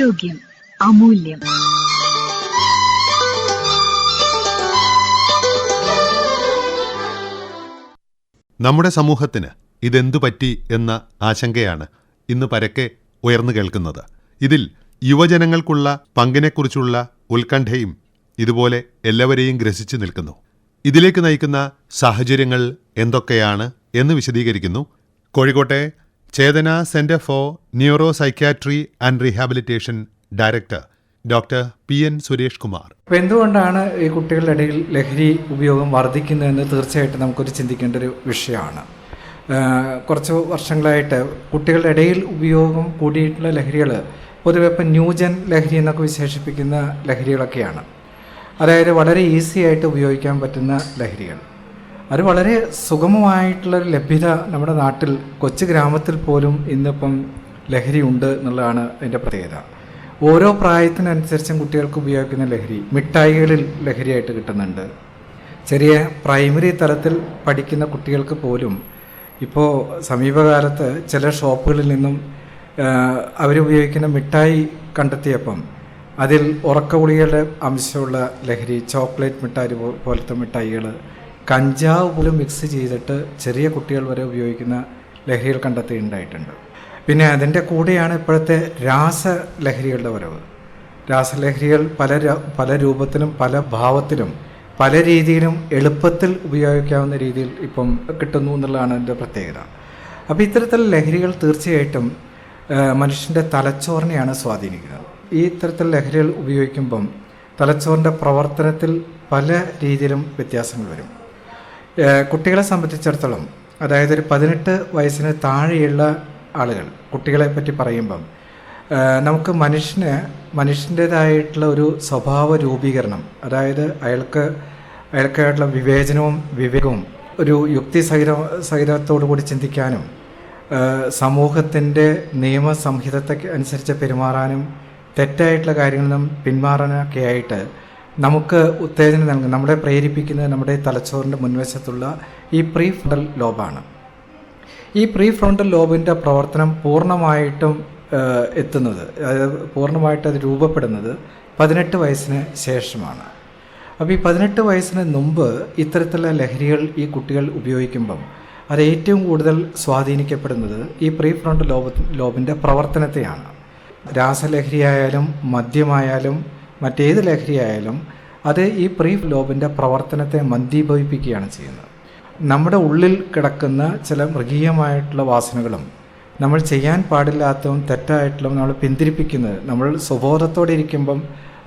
ആരോഗ്യം അമൂല്യം. നമ്മുടെ സമൂഹത്തിന് ഇതെന്തു പറ്റി എന്ന ആശങ്കയാണ് ഇന്ന് പരക്കെ ഉയർന്നു കേൾക്കുന്നത്. ഇതിൽ യുവജനങ്ങൾക്കുള്ള പങ്കിനെക്കുറിച്ചുള്ള ഉത്കണ്ഠയും ഇതുപോലെ എല്ലാവരെയും ഗ്രസിച്ചു നിൽക്കുന്നു. ഇതിലേക്ക് നയിക്കുന്ന സാഹചര്യങ്ങൾ എന്തൊക്കെയാണ് എന്ന് വിശദീകരിക്കുന്നു കോഴിക്കോട്ടെ Chetana centre for neuropsychiatry and rehabilitation director doctor PN Suresh Kumar. അപ്പോൾ എന്തുകൊണ്ടാണ് ഈ കുട്ടികളുടെ ഇടയിൽ ലഹരി ഉപയോഗം വർദ്ധിക്കുന്നതെന്ന് തീർച്ചയായിട്ടും നമുക്കൊരു ചിന്തിക്കേണ്ട ഒരു വിഷയമാണ്. കുറച്ച് വർഷങ്ങളായിട്ട് കുട്ടികളുടെ ഇടയിൽ ഉപയോഗം കൂടിയിട്ടുള്ള ലഹരികൾ പൊതുവെ ഇപ്പം ന്യൂജൻ ലഹരി എന്നൊക്കെ വിശേഷിപ്പിക്കുന്ന ലഹരികളൊക്കെയാണ്. അതായത് വളരെ ഈസി ആയിട്ട് ഉപയോഗിക്കാൻ പറ്റുന്ന ലഹരികൾ. അത് വളരെ സുഗമമായിട്ടുള്ളൊരു ലഭ്യത നമ്മുടെ നാട്ടിൽ കൊച്ചു ഗ്രാമത്തിൽ പോലും ഇന്നിപ്പം ലഹരി ഉണ്ട് എന്നുള്ളതാണ് അതിൻ്റെ പ്രത്യേകത. ഓരോ പ്രായത്തിനനുസരിച്ചും കുട്ടികൾക്ക് ഉപയോഗിക്കുന്ന ലഹരി മിഠായികളിൽ ലഹരിയായിട്ട് കിട്ടുന്നുണ്ട്. ചെറിയ പ്രൈമറി തലത്തിൽ പഠിക്കുന്ന കുട്ടികൾക്ക് പോലും ഇപ്പോൾ സമീപകാലത്ത് ചില ഷോപ്പുകളിൽ നിന്നും അവരുപയോഗിക്കുന്ന മിഠായി കണ്ടെത്തിയപ്പം അതിൽ ഉറക്ക ഗുളികയുടെ അംശമുള്ള ലഹരി, ചോക്ലേറ്റ് മിഠായി പോലത്തെ മിഠായികൾ, കഞ്ചാവ് പോലും മിക്സ് ചെയ്തിട്ട് ചെറിയ കുട്ടികൾ വരെ ഉപയോഗിക്കുന്ന ലഹരികൾ കണ്ടെത്തിയിട്ടുണ്ടായിട്ടുണ്ട്. പിന്നെ അതിൻ്റെ കൂടെയാണ് ഇപ്പോഴത്തെ രാസലഹരികളുടെ വരവ്. രാസലഹരികൾ പല രൂപത്തിലും പല ഭാവത്തിലും പല രീതിയിലും എളുപ്പത്തിൽ ഉപയോഗിക്കാവുന്ന രീതിയിൽ ഇപ്പം കിട്ടുന്നു എന്നുള്ളതാണ് അതിൻ്റെ പ്രത്യേകത. അപ്പോൾ ഇത്തരത്തിലുള്ള ലഹരികൾ തീർച്ചയായിട്ടും മനുഷ്യൻ്റെ തലച്ചോറിനെയാണ് സ്വാധീനിക്കുന്നത്. ഈ ഇത്തരത്തിലുള്ള ലഹരികൾ ഉപയോഗിക്കുമ്പം തലച്ചോറിൻ്റെ പ്രവർത്തനത്തിൽ പല രീതിയിലും വ്യത്യാസങ്ങൾ വരും. കുട്ടികളെ സംബന്ധിച്ചിടത്തോളം, അതായത് ഒരു 18 വയസ്സിന് താഴെയുള്ള ആളുകൾ, കുട്ടികളെ പറ്റി പറയുമ്പം നമുക്ക് മനുഷ്യൻ്റേതായിട്ടുള്ള ഒരു സ്വഭാവ രൂപീകരണം, അതായത് അയാൾക്കായിട്ടുള്ള വിവേചനവും വിവേകവും ഒരു സഹിതത്തോടു കൂടി ചിന്തിക്കാനും സമൂഹത്തിൻ്റെ നിയമസംഹിതത്തെ അനുസരിച്ച് പെരുമാറാനും തെറ്റായിട്ടുള്ള കാര്യങ്ങളിൽ നിന്നും പിന്മാറാനൊക്കെ ആയിട്ട് നമുക്ക് ഉത്തേജനം നൽകുന്ന, നമ്മളെ പ്രേരിപ്പിക്കുന്നത് നമ്മുടെ തലച്ചോറിൻ്റെ മുൻവശത്തുള്ള ഈ പ്രീ ഫ്രണ്ടൽ ലോബാണ്. ഈ പ്രീ ഫ്രണ്ടൽ ലോബിൻ്റെ പ്രവർത്തനം പൂർണ്ണമായിട്ടും എത്തുന്നത്, അതായത് പൂർണ്ണമായിട്ട് അത് രൂപപ്പെടുന്നത് 18 വയസ്സിന് ശേഷമാണ്. അപ്പോൾ ഈ 18 വയസ്സിന് മുമ്പ് ഇത്തരത്തിലുള്ള ലഹരികൾ ഈ കുട്ടികൾ ഉപയോഗിക്കുമ്പം അത് ഏറ്റവും കൂടുതൽ സ്വാധീനിക്കപ്പെടുന്നത് ഈ പ്രീ ഫ്രണ്ടൽ ലോബിൻ്റെ പ്രവർത്തനത്തെയാണ്. രാസലഹരിയായാലും മദ്യമായാലും മറ്റേത് ലഹരിയായാലും അത് ഈ പ്രീ ലോബിൻ്റെ പ്രവർത്തനത്തെ മന്ദീഭവിപ്പിക്കുകയാണ് ചെയ്യുന്നത്. നമ്മുടെ ഉള്ളിൽ കിടക്കുന്ന ചില മൃഗീയമായിട്ടുള്ള വാസനകളും നമ്മൾ ചെയ്യാൻ പാടില്ലാത്തതും തെറ്റായിട്ടുള്ളതും നമ്മൾ പിന്തിരിപ്പിക്കുന്നത്, നമ്മൾ സ്വബോധത്തോടെ ഇരിക്കുമ്പം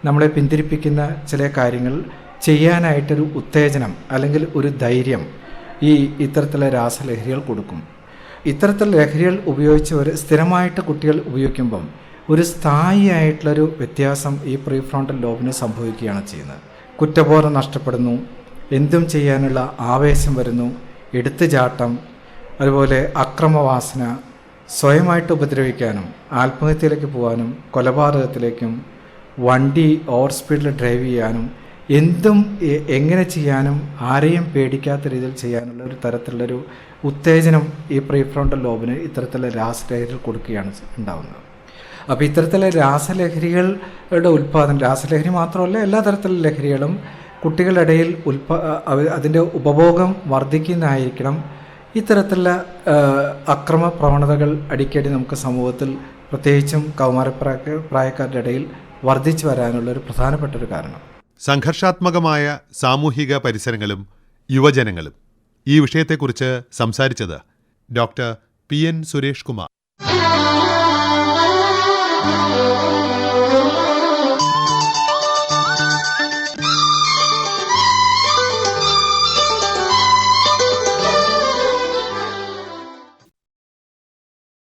നമ്മളെ പിന്തിരിപ്പിക്കുന്ന ചില കാര്യങ്ങൾ ചെയ്യാനായിട്ടൊരു ഉത്തേജനം അല്ലെങ്കിൽ ഒരു ധൈര്യം ഈ ഇത്തരത്തിലുള്ള രാസലഹരികൾ കൊടുക്കും. ഇത്തരത്തിലുള്ള ലഹരികൾ ഉപയോഗിച്ചവർ സ്ഥിരമായിട്ട് കുട്ടികൾ ഉപയോഗിക്കുമ്പം ഒരു സ്ഥായിയായിട്ടുള്ളൊരു വ്യത്യാസം ഈ പ്രീ ഫ്രോണ്ടൽ ലോബിന് സംഭവിക്കുകയാണ് ചെയ്യുന്നത്. കുറ്റബോധം നഷ്ടപ്പെടുന്നു, എന്തും ചെയ്യാനുള്ള ആവേശം വരുന്നു, എടുത്തുചാട്ടം, അതുപോലെ അക്രമവാസന, സ്വയമായിട്ട് ഉപദ്രവിക്കാനും ആത്മഹത്യയിലേക്ക് പോകാനും കൊലപാതകത്തിലേക്കും വണ്ടി ഓവർ സ്പീഡിൽ ഡ്രൈവ് ചെയ്യാനും എന്തും എങ്ങനെ ചെയ്യാനും ആരെയും പേടിക്കാത്ത രീതിയിൽ ചെയ്യാനുള്ള ഒരു തരത്തിലുള്ളൊരു ഉത്തേജനം ഈ പ്രീ ഫ്രോണ്ടൽ ലോബിന് ഇത്തരത്തിലുള്ള രാസലഹരികൾ കൊടുക്കുകയാണ് ഉണ്ടാകുന്നത്. അപ്പോൾ ഇത്തരത്തിലുള്ള രാസലഹരികളുടെ ഉൽപ്പാദനം, രാസലഹരി മാത്രമല്ല എല്ലാ തരത്തിലുള്ള ലഹരികളും കുട്ടികളുടെ ഇടയിൽ അതിൻ്റെ ഉപഭോഗം വർദ്ധിക്കുന്നതായിരിക്കണം. ഇത്തരത്തിലുള്ള അക്രമ പ്രവണതകൾ അടിക്കടി നമുക്ക് സമൂഹത്തിൽ പ്രത്യേകിച്ചും കൗമാരപ്രായക്കാരുടെ ഇടയിൽ വർദ്ധിച്ചു വരാനുള്ളൊരു പ്രധാനപ്പെട്ടൊരു കാരണം. സംഘർഷാത്മകമായ സാമൂഹിക പരിസരങ്ങളും യുവജനങ്ങളും ഈ വിഷയത്തെക്കുറിച്ച് സംസാരിച്ചത് ഡോക്ടർ PN സുരേഷ് കുമാർ.